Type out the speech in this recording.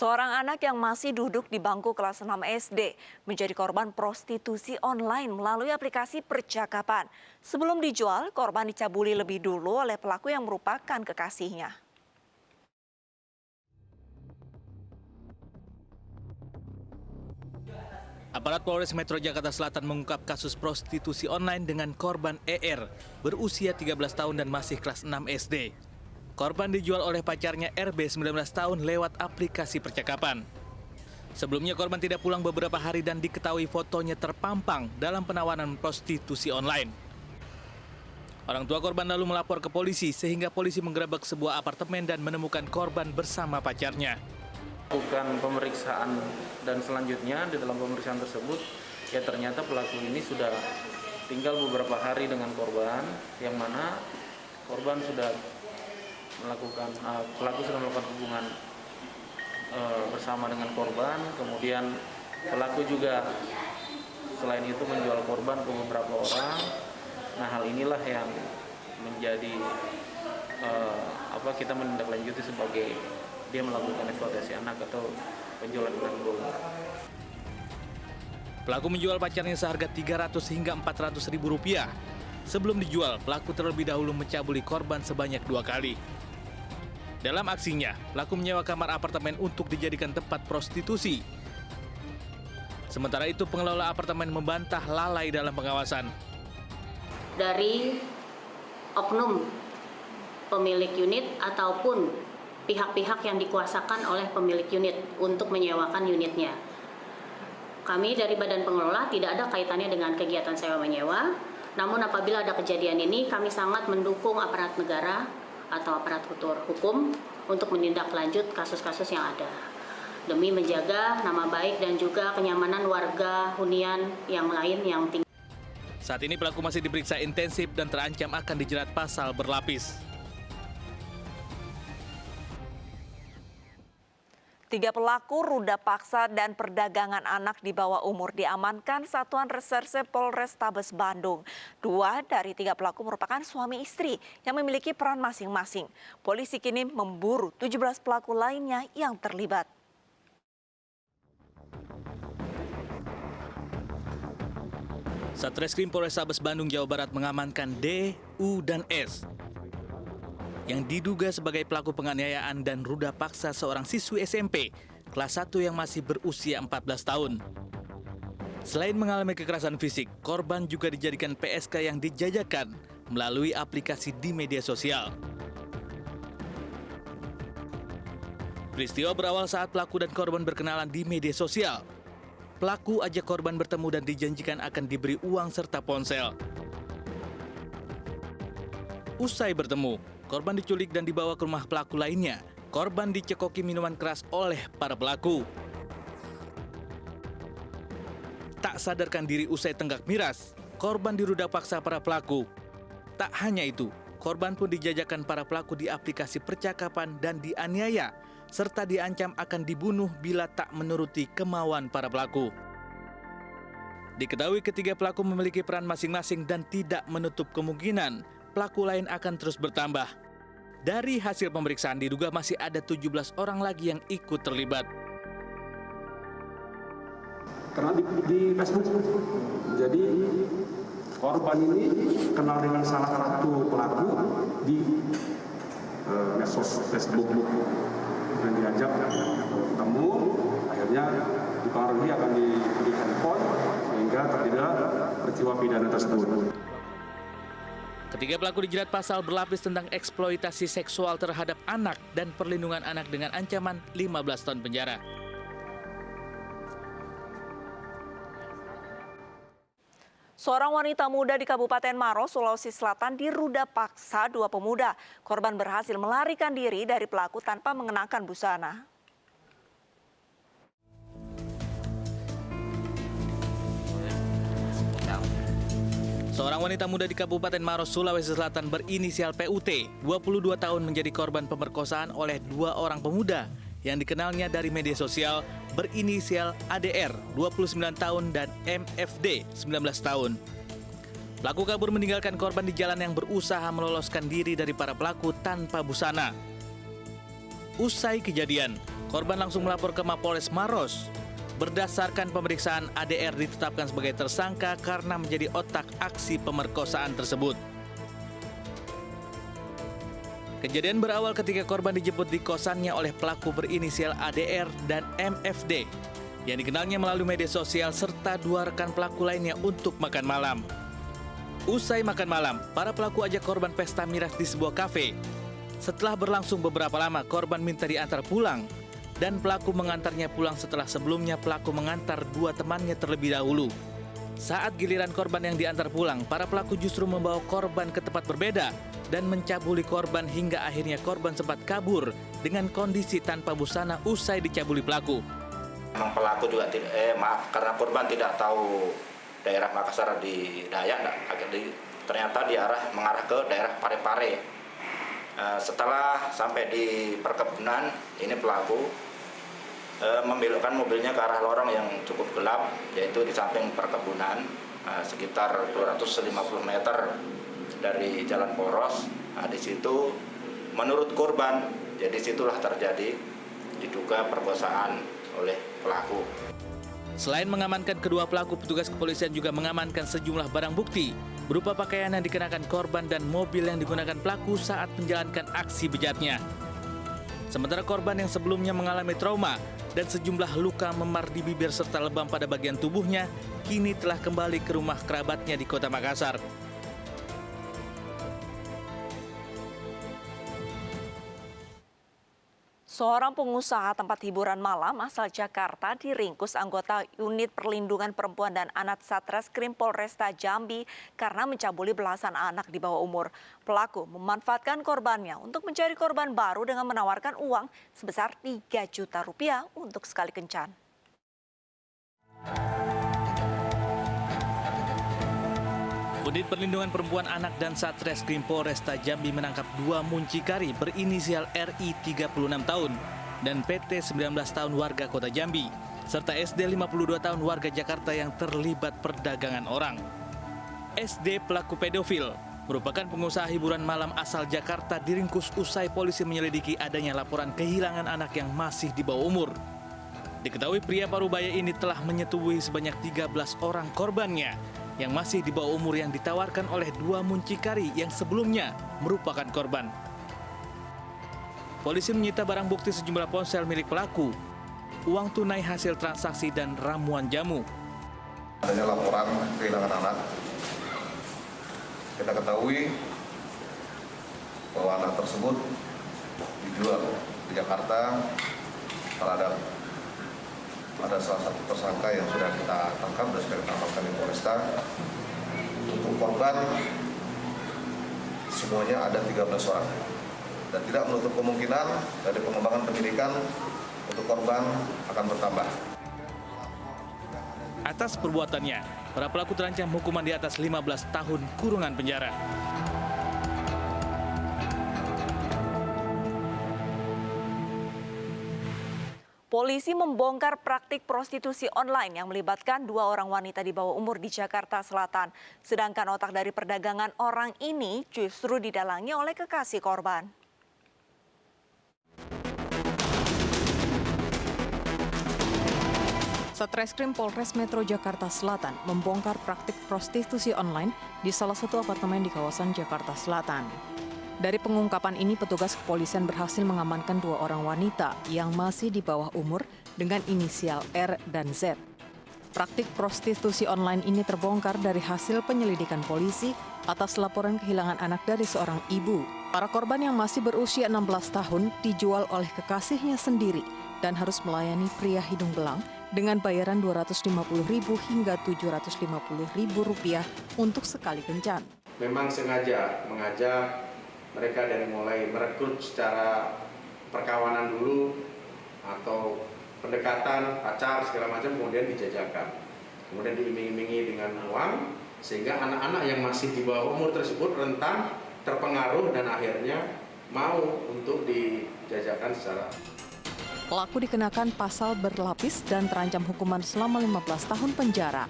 Seorang anak yang masih duduk di bangku kelas 6 SD menjadi korban prostitusi online melalui aplikasi percakapan. Sebelum dijual, korban dicabuli lebih dulu oleh pelaku yang merupakan kekasihnya. Aparat Polres Metro Jakarta Selatan mengungkap kasus prostitusi online dengan korban ER berusia 13 tahun dan masih kelas 6 SD. Korban dijual oleh pacarnya RB 19 tahun lewat aplikasi percakapan. Sebelumnya korban tidak pulang beberapa hari dan diketahui fotonya terpampang dalam penawaran prostitusi online. Orang tua korban lalu melapor ke polisi sehingga polisi menggerebek sebuah apartemen dan menemukan korban bersama pacarnya. Lakukan pemeriksaan dan selanjutnya di dalam pemeriksaan tersebut ya ternyata pelaku ini sudah tinggal beberapa hari dengan korban, yang mana korban sudah pelaku sudah melakukan hubungan bersama dengan korban. Kemudian pelaku juga selain itu menjual korban ke beberapa orang. Nah, hal inilah yang menjadi kita menindaklanjuti sebagai dia melakukan eksploitasi anak atau penjualan anak bola. Pelaku menjual pacarnya seharga 300 hingga 400 ribu rupiah. Sebelum dijual, pelaku terlebih dahulu mencabuli korban sebanyak 2 kali. Dalam aksinya, pelaku menyewa kamar apartemen untuk dijadikan tempat prostitusi. Sementara itu, pengelola apartemen membantah lalai dalam pengawasan. Dari oknum pemilik unit ataupun pihak-pihak yang dikuasakan oleh pemilik unit untuk menyewakan unitnya. Kami dari Badan Pengelola tidak ada kaitannya dengan kegiatan sewa-menyewa, namun apabila ada kejadian ini, kami sangat mendukung aparat negara atau aparat hukum untuk menindaklanjut kasus-kasus yang ada, demi menjaga nama baik dan juga kenyamanan warga hunian yang lain yang tinggal. Saat ini pelaku masih diperiksa intensif dan terancam akan dijerat pasal berlapis. 3 pelaku ruda paksa dan perdagangan anak di bawah umur diamankan Satuan Reserse Polrestabes Bandung. 2 dari 3 pelaku merupakan suami istri yang memiliki peran masing-masing. Polisi kini memburu 17 pelaku lainnya yang terlibat. Satreskrim Polrestabes Bandung, Jawa Barat mengamankan D, U, dan S yang diduga sebagai pelaku penganiayaan dan ruda paksa seorang siswi SMP kelas 1 yang masih berusia 14 tahun. Selain mengalami kekerasan fisik, korban juga dijadikan PSK yang dijajakan melalui aplikasi di media sosial. Peristiwa berawal saat pelaku dan korban berkenalan di media sosial. Pelaku ajak korban bertemu dan dijanjikan akan diberi uang serta ponsel. Usai bertemu, korban diculik dan dibawa ke rumah pelaku lainnya. Korban dicekoki minuman keras oleh para pelaku. Tak sadarkan diri usai tenggak miras, korban diruda paksa para pelaku. Tak hanya itu, korban pun dijajakan para pelaku di aplikasi percakapan dan dianiaya, serta diancam akan dibunuh bila tak menuruti kemauan para pelaku. Diketahui ketiga pelaku memiliki peran masing-masing dan tidak menutup kemungkinan pelaku lain akan terus bertambah. Dari hasil pemeriksaan diduga masih ada 17 orang lagi yang ikut terlibat. Karena di Facebook, jadi korban ini kenal dengan salah satu pelaku di medsos Facebook dan diajak ketemu, akhirnya dipengaruhi akan diberikan pon sehingga terlibat peristiwa pidana tersebut. Ketiga pelaku dijerat pasal berlapis tentang eksploitasi seksual terhadap anak dan perlindungan anak dengan ancaman 15 tahun penjara. Seorang wanita muda di Kabupaten Maros, Sulawesi Selatan diruda paksa 2 pemuda. Korban berhasil melarikan diri dari pelaku tanpa mengenakan busana. Seorang wanita muda di Kabupaten Maros, Sulawesi Selatan berinisial PUT, 22 tahun menjadi korban pemerkosaan oleh 2 orang pemuda yang dikenalnya dari media sosial berinisial ADR, 29 tahun dan MFD, 19 tahun. Pelaku kabur meninggalkan korban di jalan yang berusaha meloloskan diri dari para pelaku tanpa busana. Usai kejadian, korban langsung melapor ke Mapolres Maros. Berdasarkan pemeriksaan, ADR ditetapkan sebagai tersangka karena menjadi otak aksi pemerkosaan tersebut. Kejadian berawal ketika korban dijemput di kosannya oleh pelaku berinisial ADR dan MFD yang dikenalnya melalui media sosial serta dua rekan pelaku lainnya untuk makan malam. Usai makan malam, para pelaku ajak korban pesta miras di sebuah kafe. Setelah berlangsung beberapa lama, korban minta diantar pulang dan pelaku mengantarnya pulang setelah sebelumnya pelaku mengantar dua temannya terlebih dahulu. Saat giliran korban yang diantar pulang, para pelaku justru membawa korban ke tempat berbeda dan mencabuli korban hingga akhirnya korban sempat kabur dengan kondisi tanpa busana usai dicabuli pelaku. Memang pelaku juga karena korban tidak tahu daerah Makassar di Dayak, ternyata mengarah ke daerah Parepare. Setelah sampai di perkebunan, ini pelaku membelokkan mobilnya ke arah lorong yang cukup gelap, yaitu di samping perkebunan, sekitar 250 meter dari jalan poros. Di situ menurut korban, jadi situlah terjadi diduga perkosaan oleh pelaku. Selain mengamankan kedua pelaku, petugas kepolisian juga mengamankan sejumlah barang bukti berupa pakaian yang dikenakan korban dan mobil yang digunakan pelaku saat menjalankan aksi bejatnya. Sementara korban yang sebelumnya mengalami trauma dan sejumlah luka memar di bibir serta lebam pada bagian tubuhnya, kini telah kembali ke rumah kerabatnya di Kota Makassar. Seorang pengusaha tempat hiburan malam asal Jakarta diringkus anggota unit perlindungan perempuan dan anak Satreskrim Polresta Jambi karena mencabuli belasan anak di bawah umur. Pelaku memanfaatkan korbannya untuk mencari korban baru dengan menawarkan uang sebesar 3 juta rupiah untuk sekali kencan. Unit Perlindungan Perempuan Anak dan Satreskrim Polresta Jambi menangkap dua muncikari berinisial RI 36 tahun dan PT 19 tahun warga Kota Jambi, serta SD 52 tahun warga Jakarta yang terlibat perdagangan orang. SD pelaku pedofil merupakan pengusaha hiburan malam asal Jakarta diringkus usai polisi menyelidiki adanya laporan kehilangan anak yang masih di bawah umur. Diketahui pria parubaya ini telah menyetubuhi sebanyak 13 orang korbannya yang masih di bawah umur yang ditawarkan oleh dua muncikari yang sebelumnya merupakan korban. Polisi menyita barang bukti sejumlah ponsel milik pelaku, uang tunai hasil transaksi dan ramuan jamu. Adanya laporan kehilangan anak. Kita ketahui bahwa anak tersebut dijual di Jakarta terhadap ada salah satu tersangka yang sudah kita tangkap dan sudah kita amankan di Polresta. Untuk korban semuanya ada 13 orang dan tidak menutup kemungkinan dari pengembangan penyidikan untuk korban akan bertambah. Atas perbuatannya, para pelaku terancam hukuman di atas 15 tahun kurungan penjara. Polisi membongkar praktik prostitusi online yang melibatkan dua orang wanita di bawah umur di Jakarta Selatan. Sedangkan otak dari perdagangan orang ini justru didalangi oleh kekasih korban. Satreskrim Polres Metro Jakarta Selatan membongkar praktik prostitusi online di salah satu apartemen di kawasan Jakarta Selatan. Dari pengungkapan ini, petugas kepolisian berhasil mengamankan dua orang wanita yang masih di bawah umur dengan inisial R dan Z. Praktik prostitusi online ini terbongkar dari hasil penyelidikan polisi atas laporan kehilangan anak dari seorang ibu. Para korban yang masih berusia 16 tahun dijual oleh kekasihnya sendiri dan harus melayani pria hidung belang dengan bayaran Rp250.000 hingga Rp750.000 untuk sekali kencan. Memang sengaja mengajak mereka dari mulai merekrut secara perkawanan dulu atau pendekatan, pacar, segala macam, kemudian dijajakan. Kemudian diiming-imingi dengan uang, sehingga anak-anak yang masih di bawah umur tersebut rentan, terpengaruh, dan akhirnya mau untuk dijajakan secara. Pelaku dikenakan pasal berlapis dan terancam hukuman selama 15 tahun penjara.